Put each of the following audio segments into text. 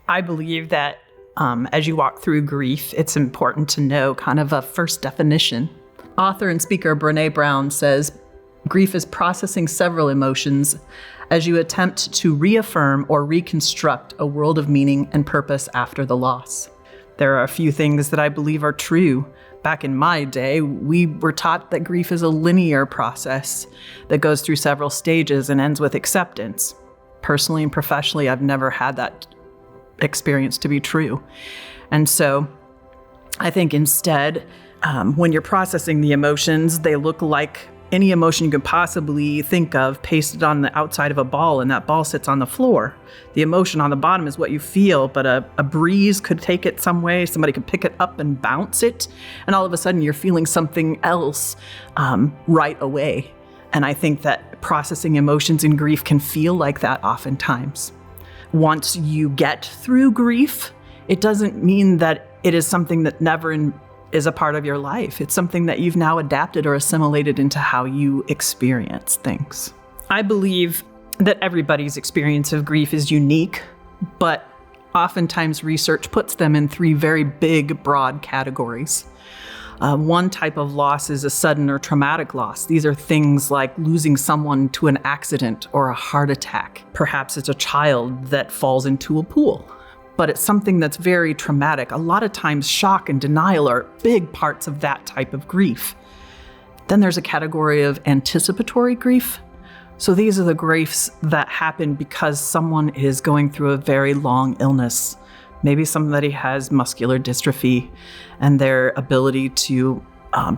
I believe that as you walk through grief, it's important to know kind of a first definition. Author and speaker Brené Brown says, grief is processing several emotions as you attempt to reaffirm or reconstruct a world of meaning and purpose after the loss. There are a few things that I believe are true. Back in my day, we were taught that grief is a linear process that goes through several stages and ends with acceptance. Personally and professionally, I've never had that experience to be true. And so I think instead, when you're processing the emotions, they look like any emotion you could possibly think of pasted on the outside of a ball, and that ball sits on the floor. The emotion on the bottom is what you feel, but a breeze could take it some way. Somebody could pick it up and bounce it, and all of a sudden you're feeling something else right away. And I think that processing emotions in grief can feel like that oftentimes. Once you get through grief, it doesn't mean that it is something that never is a part of your life. It's something that you've now adapted or assimilated into how you experience things. I believe that everybody's experience of grief is unique, but oftentimes research puts them in three very big, broad categories. One type of loss is a sudden or traumatic loss. These are things like losing someone to an accident or a heart attack. Perhaps it's a child that falls into a pool. But it's something that's very traumatic. A lot of times shock and denial are big parts of that type of grief. Then there's a category of anticipatory grief. So these are the griefs that happen because someone is going through a very long illness. Maybe somebody has muscular dystrophy and their ability to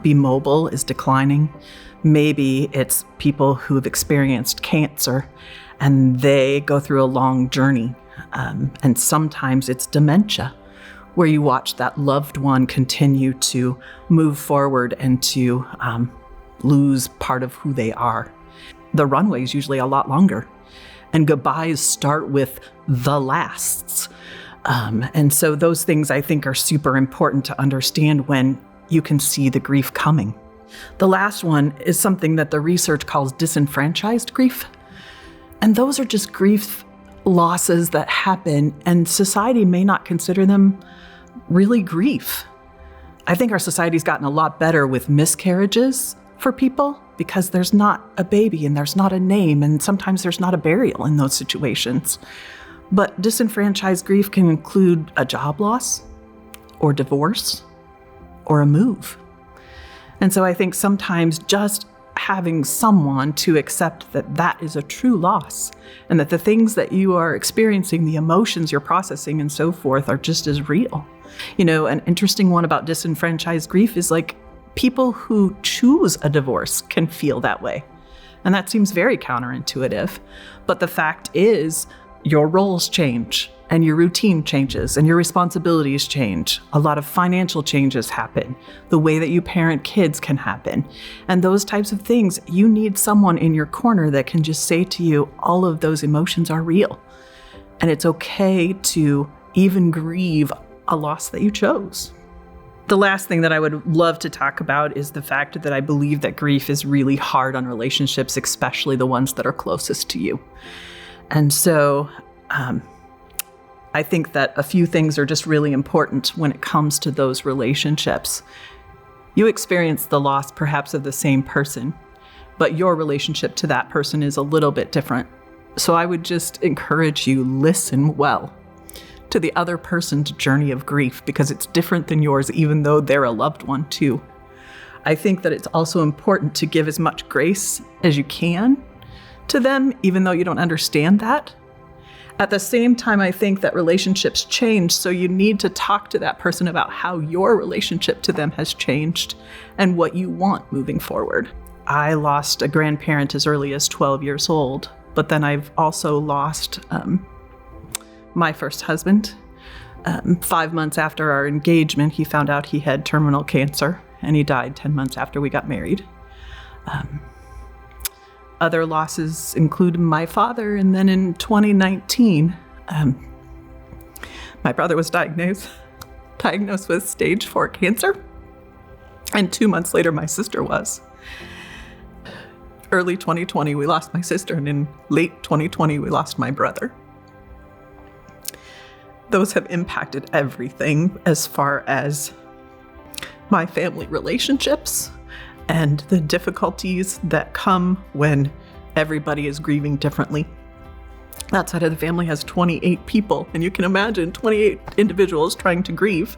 be mobile is declining. Maybe it's people who have experienced cancer and they go through a long journey. And sometimes it's dementia, where you watch that loved one continue to move forward and to lose part of who they are. The runway is usually a lot longer, and goodbyes start with the lasts. And so those things I think are super important to understand when you can see the grief coming. The last one is something that the research calls disenfranchised grief. And those are just grief losses that happen, and society may not consider them really grief. I think our society's gotten a lot better with miscarriages for people because there's not a baby and there's not a name, and sometimes there's not a burial in those situations. But disenfranchised grief can include a job loss or divorce or a move. And so I think sometimes just having someone to accept that that is a true loss and that the things that you are experiencing, the emotions you're processing and so forth are just as real. You know, an interesting one about disenfranchised grief is like people who choose a divorce can feel that way. And that seems very counterintuitive. But the fact is your roles change and your routine changes and your responsibilities change. A lot of financial changes happen. The way that you parent kids can happen. And those types of things, you need someone in your corner that can just say to you, all of those emotions are real. And it's okay to even grieve a loss that you chose. The last thing that I would love to talk about is the fact that I believe that grief is really hard on relationships, especially the ones that are closest to you. And so, I think that a few things are just really important when it comes to those relationships. You experience the loss perhaps of the same person, but your relationship to that person is a little bit different. So I would just encourage you, listen well to the other person's journey of grief because it's different than yours, even though they're a loved one too. I think that it's also important to give as much grace as you can to them, even though you don't understand that. At the same time, I think that relationships change, so you need to talk to that person about how your relationship to them has changed and what you want moving forward. I lost a grandparent as early as 12 years old, but then I've also lost my first husband. 5 months after our engagement, he found out he had terminal cancer, and he died 10 months after we got married. Other losses include my father, and then in 2019, my brother was diagnosed with stage 4 cancer, and 2 months later, my sister was. Early 2020, we lost my sister, and in late 2020, we lost my brother. those have impacted everything as far as my family relationships and the difficulties that come when everybody is grieving differently. That side of the family has 28 people, and you can imagine 28 individuals trying to grieve.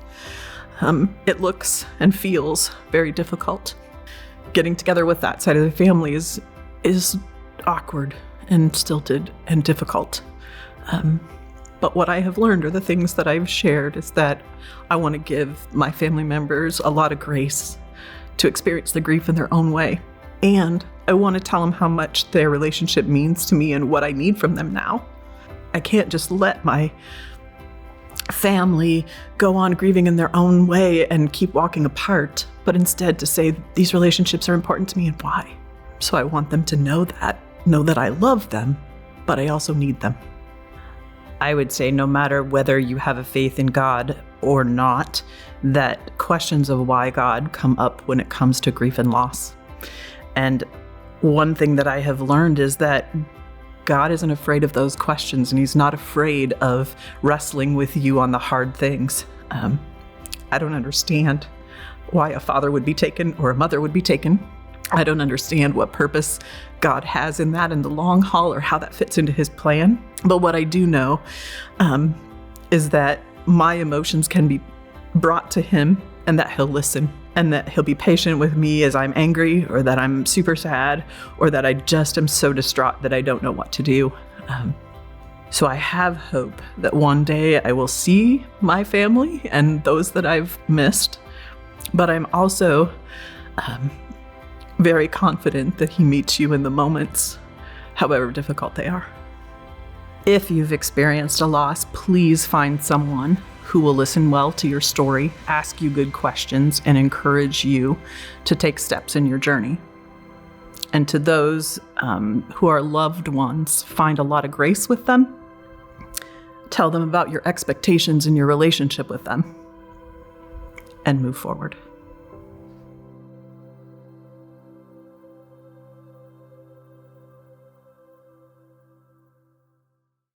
It looks and feels very difficult. Getting together with that side of the family is awkward and stilted and difficult. But what I have learned, or the things that I've shared, is that I want to give my family members a lot of grace to experience the grief in their own way. And I want to tell them how much their relationship means to me and what I need from them now. I can't just let my family go on grieving in their own way and keep walking apart, but instead to say these relationships are important to me and why. So I want them to know that I love them, but I also need them. I would say no matter whether you have a faith in God or not, that questions of why God come up when it comes to grief and loss. And one thing that I have learned is that God isn't afraid of those questions, and he's not afraid of wrestling with you on the hard things. I don't understand why a father would be taken or a mother would be taken. I don't understand what purpose God has in that in the long haul or how that fits into his plan. But what I do know is that my emotions can be brought to him and that he'll listen and that he'll be patient with me as I'm angry or that I'm super sad or that I just am so distraught that I don't know what to do. So I have hope that one day I will see my family and those that I've missed, but I'm also very confident that he meets you in the moments, however difficult they are. If you've experienced a loss, please find someone who will listen well to your story, ask you good questions, and encourage you to take steps in your journey. And to those who are loved ones, find a lot of grace with them. Tell them about your expectations in your relationship with them, and move forward.